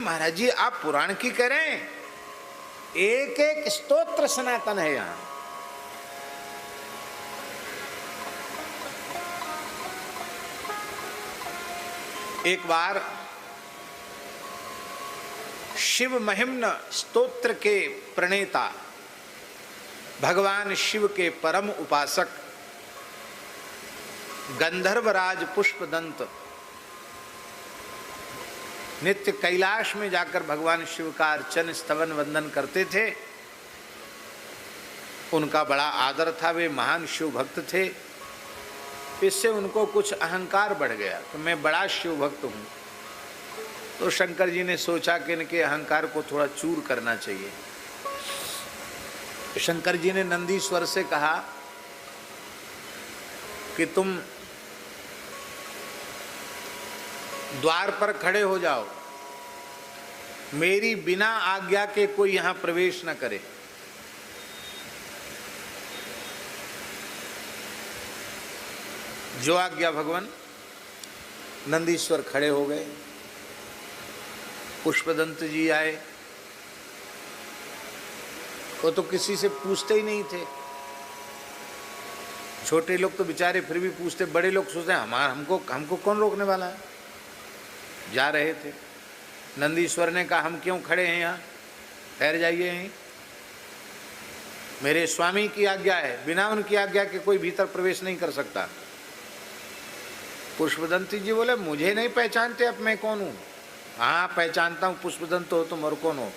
महाराज जी आप पुराण की करें, एक एक स्तोत्र सनातन है यहां। एक बार शिव महिम्न स्तोत्र के प्रणेता भगवान शिव के परम उपासक गंधर्वराज पुष्पदंत नित्य कैलाश में जाकर भगवान शिव का अर्चन स्तवन वंदन करते थे। उनका बड़ा आदर था, वे महान शिव भक्त थे। इससे उनको कुछ अहंकार बढ़ गया कि मैं बड़ा शिव भक्त हूँ। तो शंकर जी ने सोचा कि इनके अहंकार को थोड़ा चूर करना चाहिए। शंकर जी ने नंदीश्वर से कहा कि तुम द्वार पर खड़े हो जाओ, मेरी बिना आज्ञा के कोई यहां प्रवेश न करे। जो आज्ञा भगवान। नंदीश्वर खड़े हो गए, पुष्पदंत जी आए। वो तो किसी से पूछते ही नहीं थे। छोटे लोग तो बेचारे फिर भी पूछते, बड़े लोग सोचते हैं हमको कौन रोकने वाला है। जा रहे थे, नंदीश्वर ने कहा हम क्यों खड़े हैं यहाँ, ठहर जाइए यहीं, मेरे स्वामी की आज्ञा है, बिना उनकी आज्ञा के कोई भीतर प्रवेश नहीं कर सकता। पुष्पदंत जी बोले मुझे नहीं पहचानते, अब मैं कौन हूँ। हाँ पहचानता हूँ, पुष्पदंत हो तुम और कौन हो।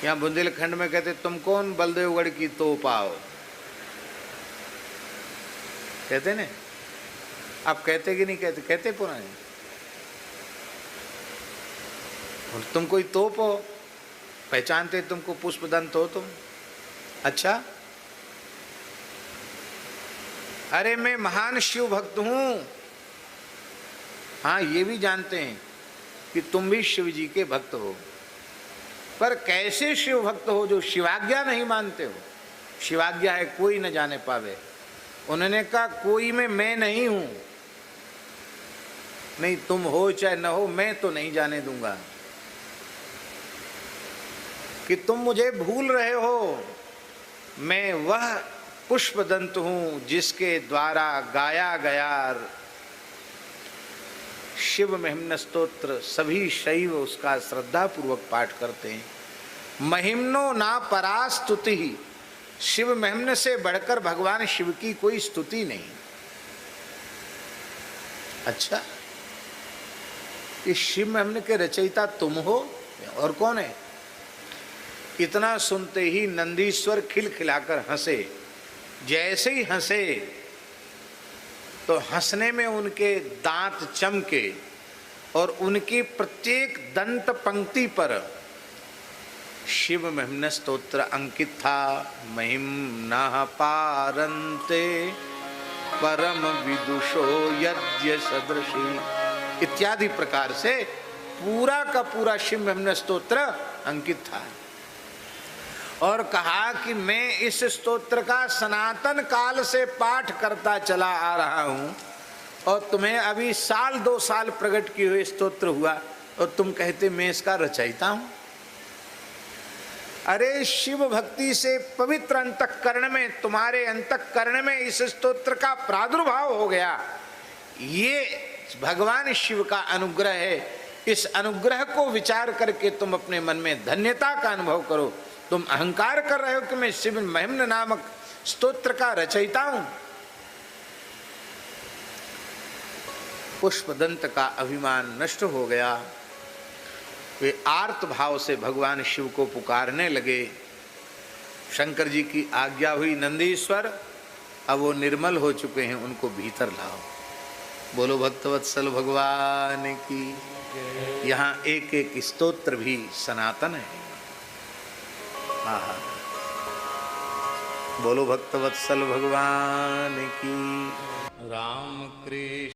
यहाँ बुंदेलखंड में कहते तुम कौन, बलदेवगढ़ की तोप आओ, कहते ने। आप कहते कि नहीं कहते? कहते पुराने। और तुम कोई तोप हो, पहचानते तुमको, पुष्पदंत हो तुम। अच्छा, अरे मैं महान शिव भक्त हूं। हाँ ये भी जानते हैं कि तुम भी शिव जी के भक्त हो, पर कैसे शिव भक्त हो जो शिवाज्ञा नहीं मानते हो। शिवाज्ञा है कोई न जाने पावे। उन्होंने कहा कोई में मैं नहीं हूं, नहीं तुम हो चाहे न हो, मैं तो नहीं जाने दूंगा कि तुम मुझे भूल रहे हो। मैं वह पुष्पदंत हूं जिसके द्वारा गाया गया शिव महिम्न स्तोत्र सभी शैव उसका श्रद्धा पूर्वक पाठ करते हैं। महिम्नो ना परास्तुति, शिव महिम्न से बढ़कर भगवान शिव की कोई स्तुति नहीं। अच्छा, इस शिव महिम्न के रचयिता तुम हो और कौन है? इतना सुनते ही नंदीश्वर खिलखिलाकर हंसे। जैसे ही हंसे तो हंसने में उनके दांत चमके और उनकी प्रत्येक दंत पंक्ति पर शिव महिम्न स्तोत्र अंकित था। महिम्नः पारन्ते परम विदुषो यद्य सदृशी इत्यादि प्रकार से पूरा का पूरा शिव महिम्न स्तोत्र अंकित था। और कहा कि मैं इस स्तोत्र का सनातन काल से पाठ करता चला आ रहा हूं और तुम्हें अभी साल 2 साल प्रकट किए हुए स्तोत्र हुआ और तुम कहते मैं इसका रचयिता हूं। अरे शिव भक्ति से पवित्र अंतःकरण में, तुम्हारे अंतःकरण में इस स्तोत्र का प्रादुर्भाव हो गया। ये भगवान शिव का अनुग्रह है। इस अनुग्रह को विचार करके तुम अपने मन में धन्यता का अनुभव करो। तुम अहंकार कर रहे हो कि मैं शिव महिम्न नामक स्तोत्र का रचयिता हूं। पुष्पदंत का अभिमान नष्ट हो गया। वे आर्त भाव से भगवान शिव को पुकारने लगे। शंकर जी की आज्ञा हुई, नंदीश्वर अब वो निर्मल हो चुके हैं, उनको भीतर लाओ। बोलो भक्तवत्सल भगवान की। यहाँ एक एक स्तोत्र भी सनातन है। बोलो भक्तवत्सल भगवान की। राम कृष्ण।